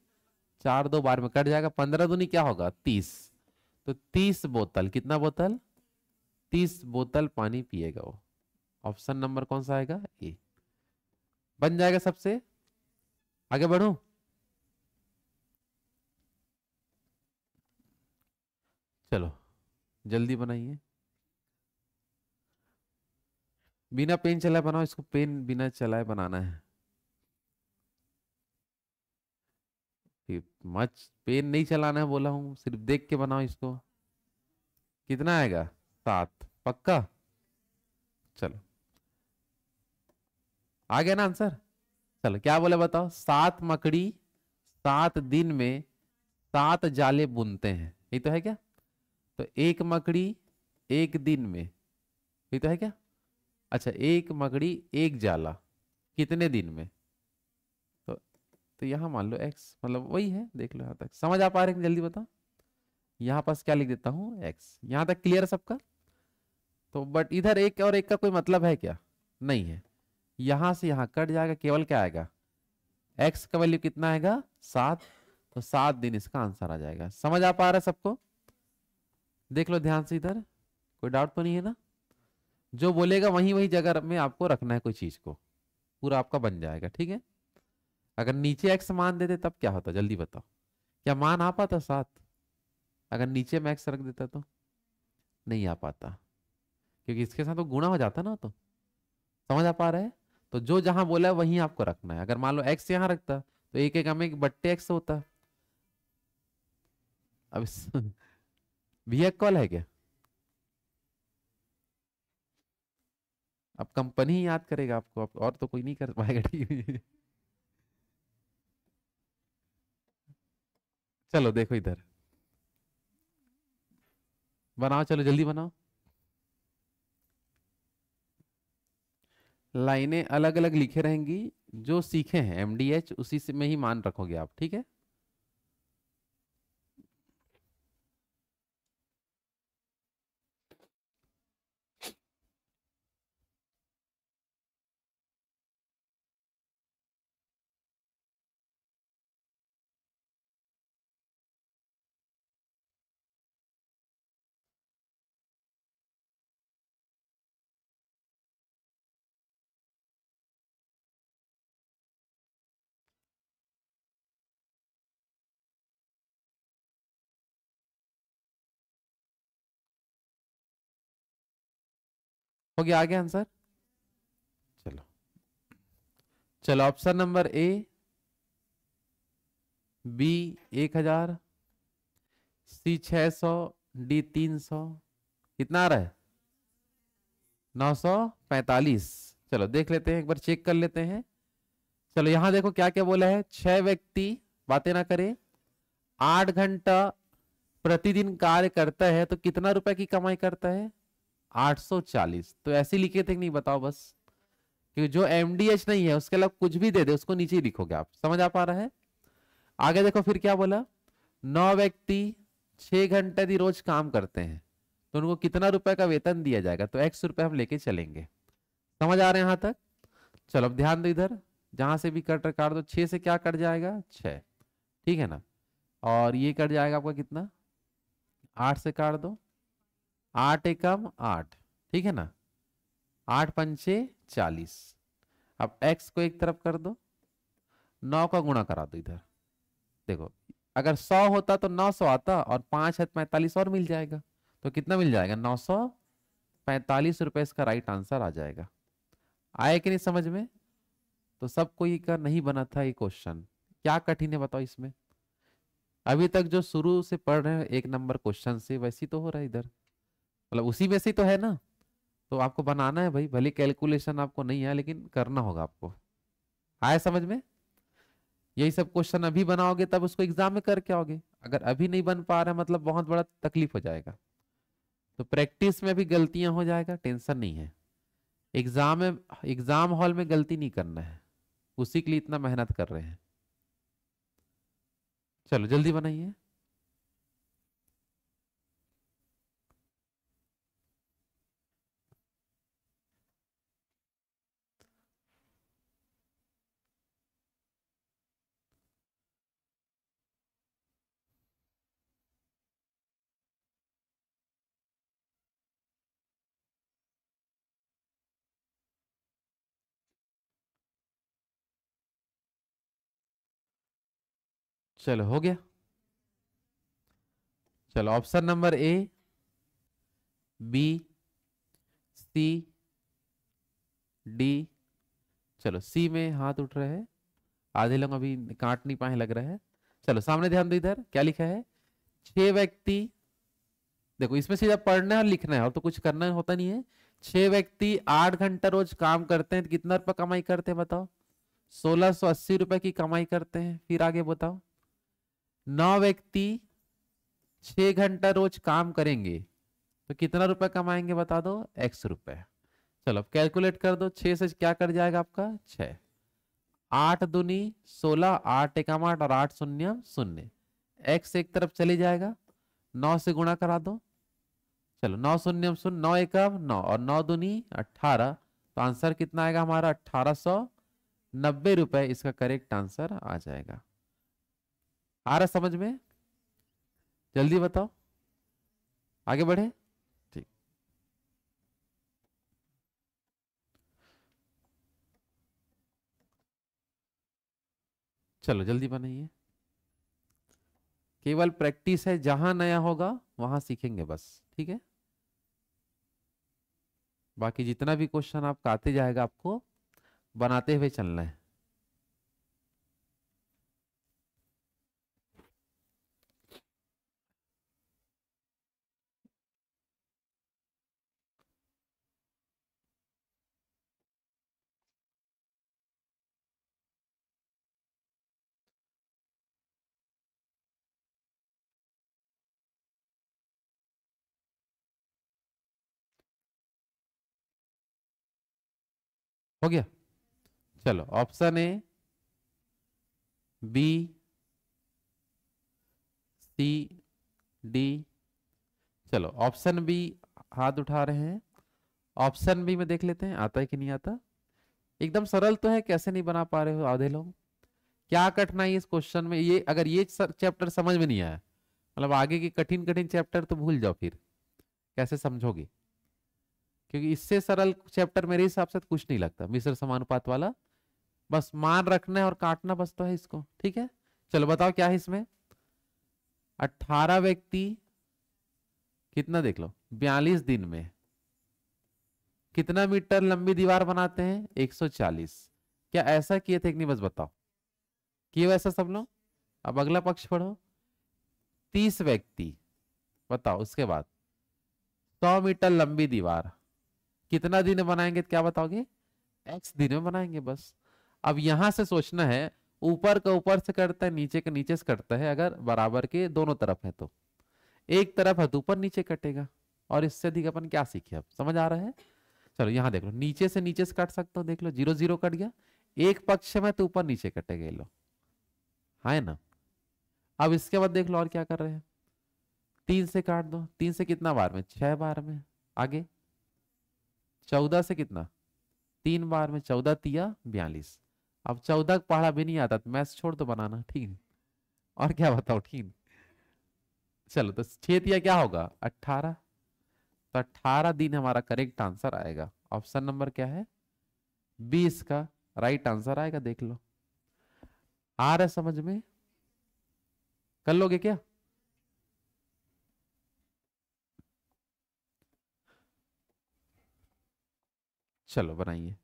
4, 2 बार में कट जाएगा। 15 दूनी क्या होगा? 30। तो 30 बोतल, कितना बोतल? 30 बोतल पानी पिएगा वो। ऑप्शन नंबर कौन सा आएगा? ए। बन जाएगा सबसे। आगे बढ़ूं? चलो जल्दी बनाइए। बिना पेन चलाए बनाओ इसको, पेन बिना चलाए बनाना है। मच पेन नहीं चलाना है बोला हूँ, सिर्फ देख के बनाओ इसको। कितना आएगा? 7 पक्का? चलो आ गया ना आंसर। चलो क्या बोले बताओ, 7 मकड़ी 7 दिन में 7 जाले बुनते हैं, ये तो है क्या? तो एक मकड़ी एक दिन में, ये तो है क्या? अच्छा, एक मकड़ी एक जाला कितने दिन में? तो तो यहाँ मान लो x, मतलब वही है, देख लो यहाँ तक समझ आ पा रहे हैं? जल्दी बताओ। यहाँ पास क्या लिख देता हूँ, x। यहाँ तक क्लियर है सबका? तो बट इधर एक और एक का कोई मतलब है क्या? नहीं है। यहां से यहां कट जाएगा, केवल क्या आएगा? x का वैल्यू कितना आएगा? 7। तो 7 दिन इसका आंसर आ जाएगा। समझ आ पा रहा है सबको? देख लो ध्यान से इधर, कोई डाउट तो नहीं है ना? जो बोलेगा वही वही जगह में आपको रखना है कोई चीज को, पूरा आपका बन जाएगा, ठीक है? अगर नीचे एक्स मान देते तब क्या होता, जल्दी बताओ। क्या मान आ पाता 7? अगर नीचे में एक्स रख देता तो नहीं आ पाता, क्योंकि इसके साथ तो गुणा हो जाता ना। तो समझ आ पा रहा है? तो जो जहां बोला है वहीं आपको रखना है। अगर मान लो एक्स यहां रखता तो एक एक में 1/x होता। अब भैया कॉल है क्या? अब कंपनी ही याद करेगा आपको, अब और तो कोई नहीं कर पाएगा, ठीक है? चलो देखो इधर, बनाओ, चलो जल्दी बनाओ। लाइनें अलग अलग लिखे रहेंगी, जो सीखे हैं एमडीएच उसी से में ही मान रखोगे आप, ठीक है? हो गया, आ गया आंसर? चलो, चलो option number A, B 1000, C 600, D 300। कितना आ रहा है? 945। चलो देख लेते हैं, एक बार चेक कर लेते हैं। चलो यहां देखो क्या क्या बोला है, 6 व्यक्ति बातें ना करें, 8 घंटा प्रतिदिन कार्य करता है तो कितना रुपए की कमाई करता है? 840। तो ऐसे लिखे थे कि नहीं बताओ बस, क्योंकि जो एमडीएच नहीं है उसके अलावा कुछ भी दे दे उसको नीचे ही लिखोगे आप। समझ आ पा रहा है? आगे देखो फिर क्या बोला, 9 व्यक्ति 6 घंटे यदि रोज काम करते हैं तो उनको कितना रुपए का वेतन दिया जाएगा? तो x रुपए हम लेके चलेंगे। समझ आ रहे हैं यहां तक? चलो अब ध्यान दो इधर, जहां से भी कट काट दो, 6 से क्या कट जाएगा? 6, ठीक है ना? और ये कट जाएगा आपका कितना? 8 से काट दो, 8 एकम 8, ठीक है ना? 8 पंचे 40। अब x को एक तरफ कर दो, 9 का गुणा करा दो इधर। देखो, अगर 100 होता तो 900 आता, और 5 है 45 और मिल जाएगा। तो कितना मिल जाएगा? 945 रुपए इसका राइट आंसर आ जाएगा। आए कि नहीं समझ में? तो सब कोई का नहीं बना था ये क्वेश्चन। क्या कठिन है बताओ इसमें? अभी तक जो शुरू से पढ़ रहे हैं 1 नंबर क्वेश्चन से, वैसी तो हो रहा है इधर, मतलब उसी में से ही तो है ना। तो आपको बनाना है भाई, भले कैलकुलेशन आपको नहीं है लेकिन करना होगा आपको। आए समझ में? यही सब क्वेश्चन अभी बनाओगे तब उसको एग्जाम में करके आओगे। अगर अभी नहीं बन पा रहा है मतलब बहुत बड़ा तकलीफ हो जाएगा। तो प्रैक्टिस में भी गलतियां हो जाएगा, टेंशन नहीं है। एग्जाम में, एग्जाम हॉल में गलती नहीं करना है, उसी के लिए इतना मेहनत कर रहे हैं। चलो जल्दी बनाइए। चलो हो गया। चलो option number A, B, C, D. चलो सी में हाथ उठ रहे हैं, आधे लोग अभी काट नहीं पाए लग रहा है। चलो सामने ध्यान दो, इधर क्या लिखा है, 6 व्यक्ति। देखो इसमें सीधा पढ़ना है और लिखना है, और तो कुछ करना होता नहीं है। 6 व्यक्ति 8 घंटा रोज काम करते हैं तो कितना रुपया कमाई करते हैं बताओ? 1680 रुपए की कमाई करते हैं। फिर आगे बताओ, 9 व्यक्ति 6 घंटा रोज काम करेंगे तो कितना रुपए कमाएंगे बता दो? x रुपए। चलो अब कैलकुलेट कर दो, 6 से क्या कर जाएगा आपका? 6। 8 दूनी 16, 8 एकम 8 और 8 शून्य शून्य। x एक तरफ चली जाएगा, 9 से गुणा करा दो। चलो 9 शून्य शून्य, 9 एकम 9 और 9 दूनी 18। तो आंसर कितना आएगा हमारा? 1890 रुपए इसका करेक्ट आंसर आ जाएगा। आ रहा समझ में? जल्दी बताओ, आगे बढ़े। ठीक, चलो जल्दी बनाइए। केवल प्रैक्टिस है, जहां नया होगा वहां सीखेंगे बस, ठीक है। बाकी जितना भी क्वेश्चन आपका आते जाएगा आपको बनाते हुए चलना है। हो गया। चलो option A, B, C, D. चलो ऑप्शन बी हाथ उठा रहे हैं। ऑप्शन बी में देख लेते हैं आता है कि नहीं आता। एकदम सरल तो है, कैसे नहीं बना पा रहे हो आधे लोग? क्या कठिनाई है इस क्वेश्चन में? ये अगर ये चैप्टर समझ में नहीं आया, मतलब आगे की कठिन कठिन चैप्टर तो भूल जाओ, फिर कैसे समझोगे? क्योंकि इससे सरल चैप्टर मेरे हिसाब से तो कुछ नहीं लगता, मिश्र समानुपात वाला। बस मान रखना है और काटना बस तो है इसको, ठीक है। चलो बताओ क्या है इसमें। 18 व्यक्ति कितना देख लो, 42 दिन में कितना मीटर लंबी दीवार बनाते हैं? 140। क्या ऐसा किए थे कि नहीं, बस बताओ। किए वैसा सब लोग? अब अगला पक्ष पढ़ो। 30 व्यक्ति, बताओ उसके बाद 100 मीटर लंबी दीवार कितना दिन में बनाएंगे? क्या बताओगे? x दिन में बनाएंगे बस। अब यहां से सोचना है, ऊपर का ऊपर से करता है, नीचे का नीचे से करता है। अगर बराबर के दोनों तरफ है तो, एक तरफ है तो ऊपर नीचे कटेगा। और इससे अधिक अपन क्या सीखे? अब समझ आ रहा है? चलो यहां देख लो, नीचे से काट सकते हो, देख लो 0 0 कट गया। एक पक्ष में तो ऊपर नीचे कटेगा, ये लो, है ना। अब इसके बाद देख लो और क्या कर रहे हैं। 3 से काट दो, 3 से कितना बार में? 6 बार में। आगे 14 से कितना? 3 बार में। 14 तिया 42। अब 14 पढ़ा भी नहीं आता तो मैथ्स छोड़ दो बनाना, ठीक है। और क्या बताओ, ठीक। चलो तो 6 तिया क्या होगा? 18। तो 18 दिन हमारा करेक्ट आंसर आएगा। ऑप्शन नंबर क्या है? 20 का राइट आंसर आएगा, देख लो। आ रहा है समझ में? कर लोगे क्या? चलो बनाइए।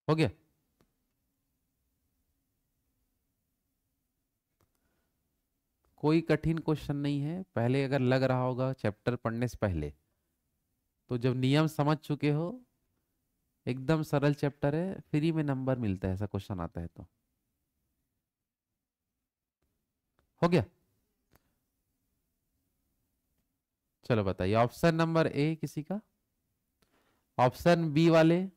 हो गया। कोई कठिन क्वेश्चन नहीं है। पहले अगर लग रहा होगा चैप्टर पढ़ने से पहले, तो जब नियम समझ चुके हो, एकदम सरल चैप्टर है, फ्री में नंबर मिलता है ऐसा क्वेश्चन आता है तो। हो गया। चलो बताइए ऑप्शन नंबर ए किसी का, ऑप्शन बी वाले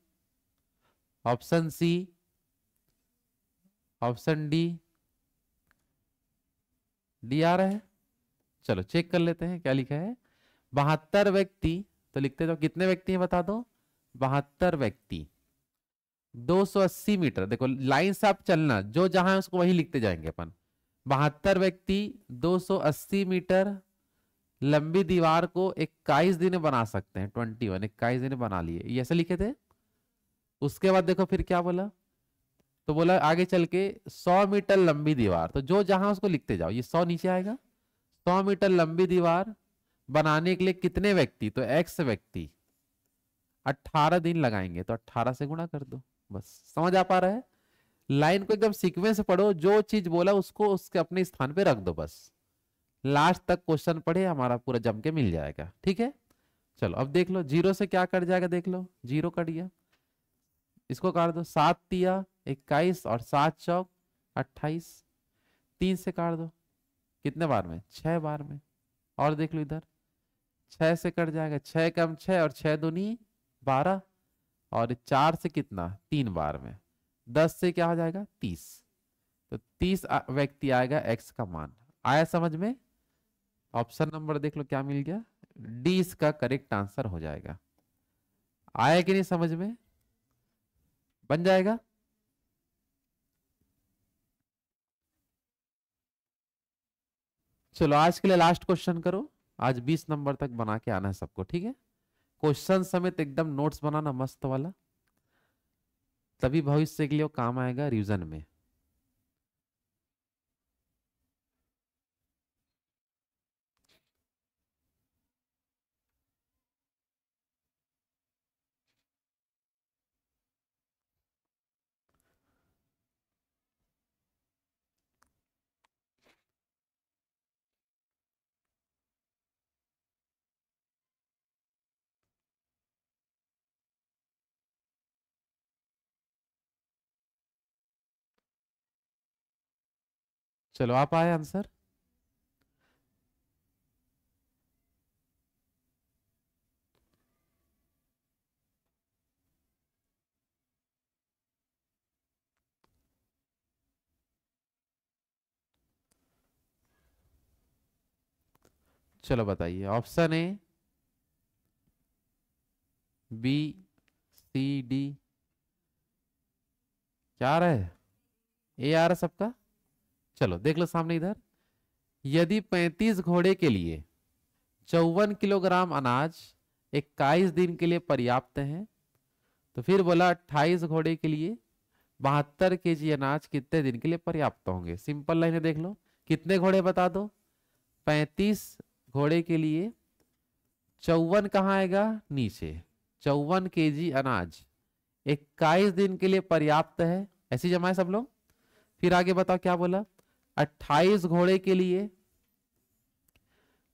option C, option D, D आ रहा है। चलो चेक कर लेते हैं क्या लिखा है। 72 व्यक्ति, तो लिखते जाओ कितने व्यक्ति हैं बता दो। 72 व्यक्ति 280 मीटर, देखो लाइन से आप चलना, जो जहां है उसको वही लिखते जाएंगे अपन। 72 व्यक्ति 280 मीटर लंबी दीवार को 21 दिन में बना सकते हैं। 21 21 दिन में बना लिए, ये ऐसे लिखे थे। उसके बाद देखो फिर क्या बोला, तो बोला आगे चल के 100 मीटर लंबी दीवार, तो जो जहां उसको लिखते जाओ। ये 100 नीचे आएगा। 100 मीटर लंबी दीवार बनाने के लिए कितने व्यक्ति, तो x व्यक्ति 18 दिन लगाएंगे, तो 18 से गुणा कर दो। बस समझ आ पा रहा है। लाइन को एकदम सीक्वेंस पढ़ो, जो चीज बोला उसको उसके अपने स्थान पे रख दो, बस लास्ट तक क्वेश्चन पढ़े, हमारा पूरा जम के मिल जाएगा। ठीक है, चलो अब देख लो जीरो से क्या कट जाएगा, देख लो जीरो कट गया, इसको काट दो। 7 तिया 21 और 7 चौक 28, 3 से काट दो, कितने बार में, 6 बार में। और देख लो इधर 6 से कट जाएगा, 6 कम 6 और 6 दूनी 12, और 4 से कितना 3 बार में, 10 से क्या हो जाएगा 30, तो 30 व्यक्ति आएगा x का मान। आया समझ में। ऑप्शन नंबर देख लो क्या मिल गया, डी इसका करेक्ट आंसर हो जाएगा। आया कि नहीं समझ में, बन जाएगा। चलो आज के लिए लास्ट क्वेश्चन करो, आज 20 नंबर तक बना के आना है सबको, ठीक है। क्वेश्चन समेत एकदम नोट्स बनाना मस्त वाला, तभी भविष्य के लिए वो काम आएगा रिवीजन में। चलो आप आए आंसर। चलो बताइए, option A, B, C, D, क्या आ रहा है, ए आ रहा है सबका। चलो देख लो सामने इधर, यदि 35 घोड़े के लिए 54 किलोग्राम अनाज 21 दिन के लिए पर्याप्त है, तो फिर बोला 28 घोड़े के लिए 72 केजी अनाज कितने दिन के लिए पर्याप्त होंगे। सिंपल लाइन है, देख लो कितने घोड़े बता दो। 35 घोड़े के लिए 54 कहाँ आएगा नीचे, 54 केजी अनाज 21 दिन के लिए पर्याप्त है, ऐसी जमाए सब लोग। फिर आगे बताओ क्या बोला, 28 घोड़े के लिए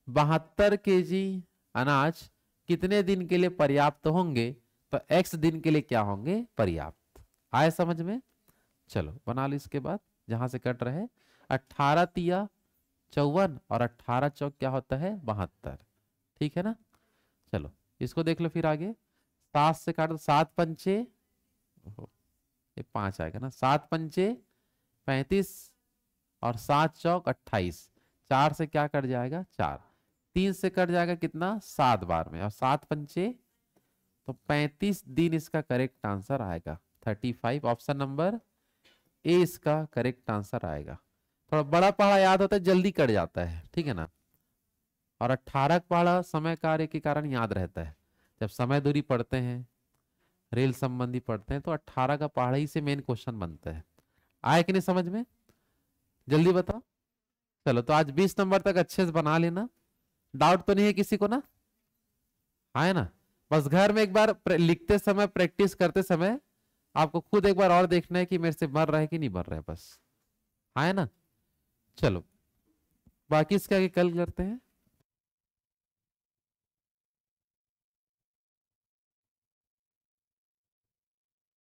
72 केजी अनाज कितने दिन के लिए पर्याप्त होंगे, तो x दिन के लिए क्या होंगे पर्याप्त। आए समझ में। चलो बना लो, इसके बाद जहां से कट रहे 18 तिया 54 और 18 चौक क्या होता है 72, ठीक है ना। चलो इसको देख लो फिर आगे, 7 से काट दो, 7 पंचे, ये 5 आएगा ना, 7 पंचे 35 और 7 चौक 28, 4 से क्या कट जाएगा 4, 3 से कट जाएगा कितना 7 बार में, और 7 पंचे तो 35 दिन इसका करेक्ट आंसर आएगा 35। ऑप्शन नंबर ए इसका करेक्ट आंसर आएगा। थोड़ा बड़ा पहाड़ा याद होता है जल्दी कट जाता है, ठीक है ना, और 18 पहाड़ा समय कार्य के कारण याद रहता है। जब समय दूरी पढ़ते हैं, रेल संबंधी पढ़ते हैं, तो 18 का पहाड़ा ही से मेन क्वेश्चन बनता है। आए कि नहीं समझ में, जल्दी बताओ। चलो तो आज 20 नंबर तक अच्छे से बना लेना, डाउट तो नहीं है किसी को ना, है ना। बस घर में एक बार लिखते समय प्रैक्टिस करते समय आपको खुद एक बार और देखना है कि मेरे से बन रहा है कि नहीं बन रहा है, बस है ना। चलो बाकी इसके आगे कल करते हैं।